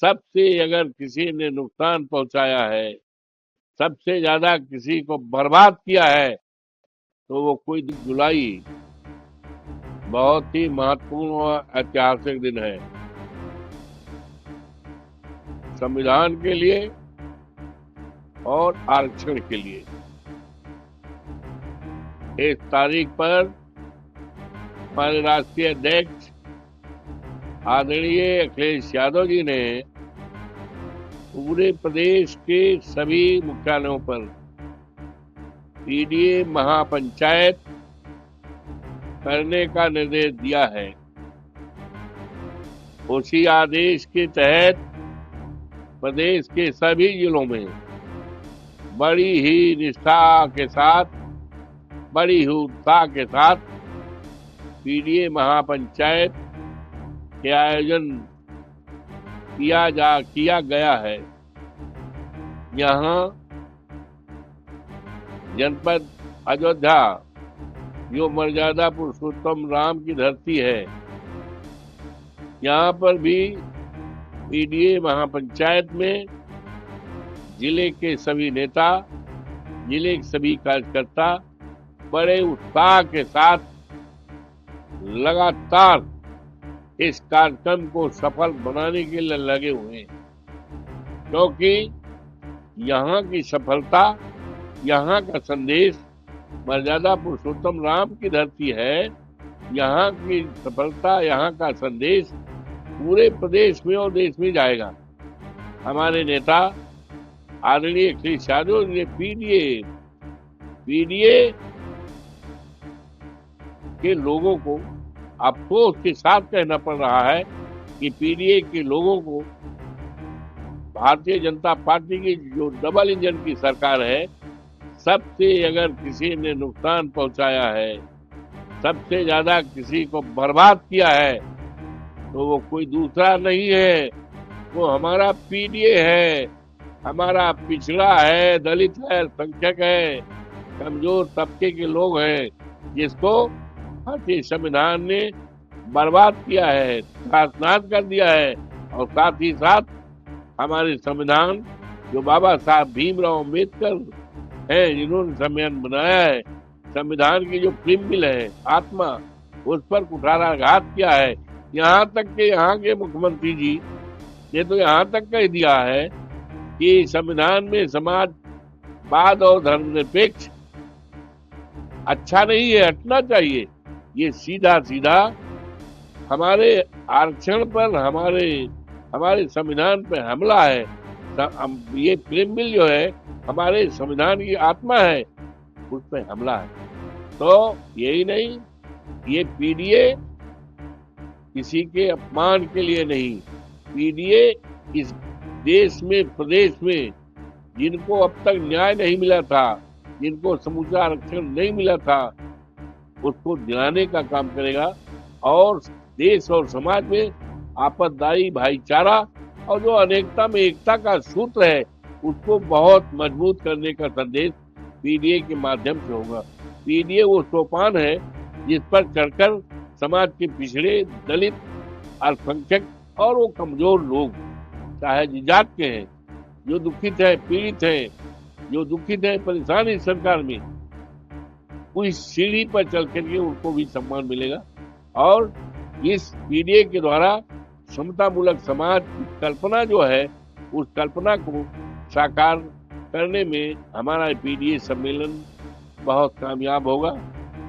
सबसे अगर किसी ने नुकसान पहुंचाया है, सबसे ज्यादा किसी को बर्बाद किया है, तो वो कोई जुलाई बहुत ही महत्वपूर्ण और ऐतिहासिक दिन है संविधान के लिए और आरक्षण के लिए। इस तारीख पर हमारे राष्ट्रीय अध्यक्ष आदरणीय अखिलेश यादव जी ने पूरे प्रदेश के सभी मुख्यालयों पर पीडीए महापंचायत करने का निर्देश दिया है। उसी आदेश के तहत प्रदेश के सभी जिलों में बड़ी ही निष्ठा के साथ, बड़ी ही उत्साह के साथ पीडीए महापंचायत के आयोजन किया गया है। यहाँ जनपद अयोध्या जो मर्यादा पुरुषोत्तम राम की धरती है, यहाँ पर भी पीडीए महापंचायत में जिले के सभी नेता, जिले के सभी कार्यकर्ता बड़े उत्साह के साथ लगातार इस कार्यक्रम को सफल बनाने के लिए लगे हुए हैं, क्योंकि यहाँ की सफलता, यहाँ का संदेश मर्यादा पुरुषोत्तम राम की धरती है। यहाँ की सफलता, यहाँ का संदेश पूरे प्रदेश में और देश में जाएगा। हमारे नेता आदरणीय अखिलेश यादव ने पीडीए के लोगों को अफसोस के साथ कहना पड़ रहा है कि पीडीए के लोगों को भारतीय जनता पार्टी की जो डबल इंजन की सरकार है, सबसे अगर किसी ने नुकसान पहुंचाया है, सबसे ज्यादा किसी को बर्बाद किया है, तो वो कोई दूसरा नहीं है, वो हमारा पीडीए है, हमारा पिछड़ा है, दलित है, अल्पसंख्यक है, कमजोर तबके के लोग हैं, जिसको भारतीय संविधान ने बर्बाद किया है, नाश कर दिया है। और साथ ही साथ हमारे संविधान जो बाबा साहब भीमराव अम्बेडकर हैं, जिन्होंने संविधान बनाया है, संविधान की जो प्रियम्बल है, आत्मा, उस पर कुठाराघात किया है। यहाँ तक के यहाँ के मुख्यमंत्री जी ने तो यहाँ तक कह दिया है कि संविधान में समाजवाद और धर्मनिरपेक्ष अच्छा नहीं है, हटना चाहिए। ये सीधा सीधा हमारे आरक्षण पर, हमारे संविधान पर हमला है। ये प्रियम्बल जो है हमारे संविधान की आत्मा है, उस पर हमला है। तो यही नहीं, ये पीडीए किसी के अपमान के लिए नहीं, पीडीए इस देश में, प्रदेश में जिनको अब तक न्याय नहीं मिला था, जिनको समूचा आरक्षण नहीं मिला था, उसको दिलाने का काम करेगा और देश और समाज में आपसदारी भाईचारा और जो अनेकता में एकता का सूत्र है, उसको बहुत मजबूत करने का संदेश पीडीए के माध्यम से होगा। पीडीए वो सोपान है जिस पर चढ़कर समाज के पिछड़े, दलित, अल्पसंख्यक और वो कमजोर लोग, चाहे जात के हैं, जो दुखित है, पीड़ित है, जो दुखित है, परेशान इस सरकार में, उस सीढ़ी पर चल करके उनको भी सम्मान मिलेगा। और इस पीडीए के द्वारा समतामूलक समाज की कल्पना जो है, उस कल्पना को साकार करने में हमारा पीडीए सम्मेलन बहुत कामयाब होगा।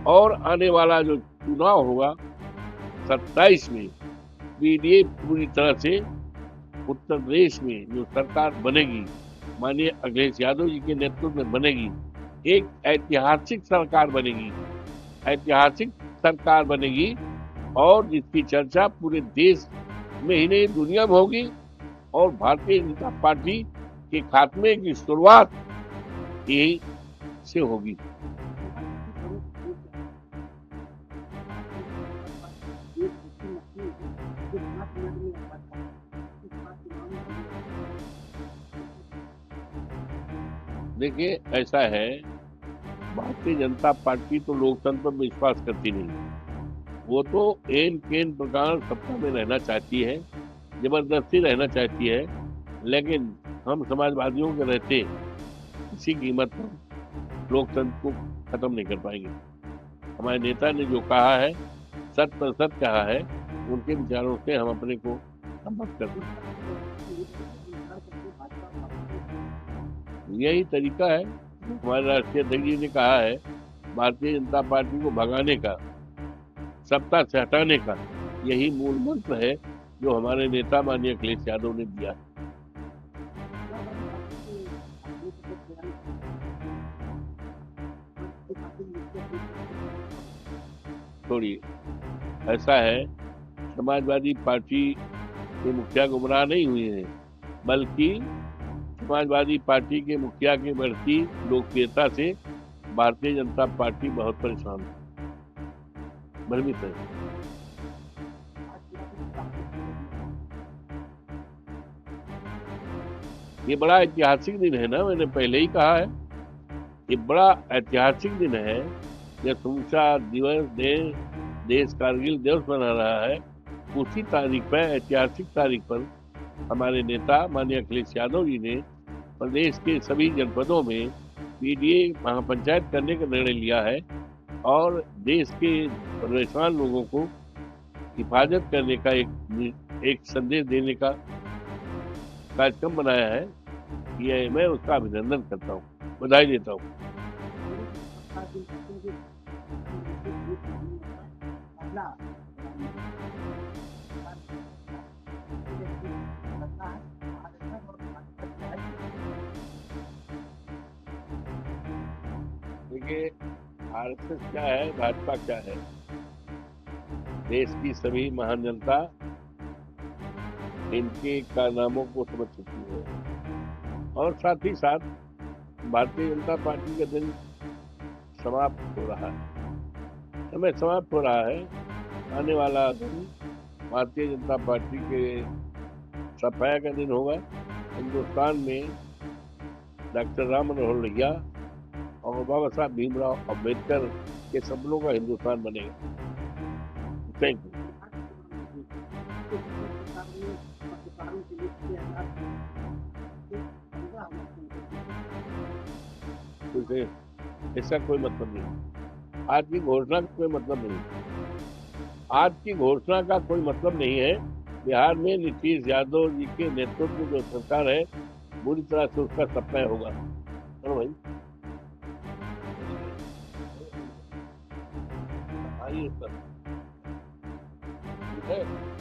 और आने वाला जो चुनाव होगा 27 में, पीडीए पूरी तरह से उत्तर प्रदेश में जो सरकार बनेगी, माननीय अखिलेश यादव जी के नेतृत्व में बनेगी, एक ऐतिहासिक सरकार बनेगी, ऐतिहासिक सरकार बनेगी, और जिसकी चर्चा पूरे देश में ही नहीं दुनिया में होगी। और भारतीय जनता पार्टी के खात्मे की शुरुआत यही से होगी। देखिए, ऐसा है, भारतीय जनता पार्टी तो लोकतंत्र पर विश्वास करती नहीं, वो तो एन केन प्रकार सत्ता में रहना चाहती है। जबरदस्ती रहना चाहती है, लेकिन हम समाजवादियों के रहते किसी कीमत पर लोकतंत्र को खत्म नहीं कर पाएंगे। हमारे नेता ने जो कहा है, सत पर सत कहा है, उनके विचारों से हम अपने को संबद्ध करते हैं। यही तरीका है हमारे राष्ट्रीय अध्यक्ष जी ने कहा है, भारतीय जनता पार्टी को भगाने का, सत्ता से हटाने का यही मूल मंत्र है जो हमारे नेता माननीय अखिलेश यादव ने दिया है। छोड़िए, ऐसा है, समाजवादी पार्टी के मुखिया गुमराह नहीं हुए हैं, बल्कि समाजवादी पार्टी के मुखिया की बढ़ती लोकप्रियता से भारतीय जनता पार्टी बहुत परेशान है, भ्रमित है। ये बड़ा ऐतिहासिक दिन है ना, मैंने पहले ही कहा है, ये बड़ा ऐतिहासिक दिन है। यह समूचा दिवस देश कारगिल दिवस मना रहा है। उसी तारीख पर, ऐतिहासिक तारीख पर, हमारे नेता माननीय अखिलेश यादव जी ने प्रदेश के सभी जनपदों में पीडीए महापंचायत करने का निर्णय लिया है और देश के परेशान लोगों को हिफाजत करने का एक संदेश देने का कार्यक्रम बनाया है। ये मैं उसका अभिनंदन करता हूँ, बधाई देता हूँ। देखिए, आरएसएस क्या है, भाजपा क्या है, देश की सभी महान जनता इनके कारनामों को समझ चुकी है और साथ ही साथ भारतीय जनता पार्टी का दिन समाप्त हो रहा है, समय समाप्त हो रहा है। आने वाला दिन भारतीय जनता पार्टी के सफाया का दिन होगा। हिंदुस्तान में डॉक्टर राम मनोहर लोहिया और बाबा साहब भीमराव अम्बेडकर के सपनों का हिंदुस्तान बनेगा। Thank you. इसका कोई मतलब नहीं, आज की घोषणा का कोई मतलब नहीं, आज की घोषणा का कोई मतलब नहीं है। बिहार में नीतीश यादव जी के नेतृत्व में जो सरकार है, बुरी तरह से उसका सफाया होगा। भाई आइए सर, ठीक है।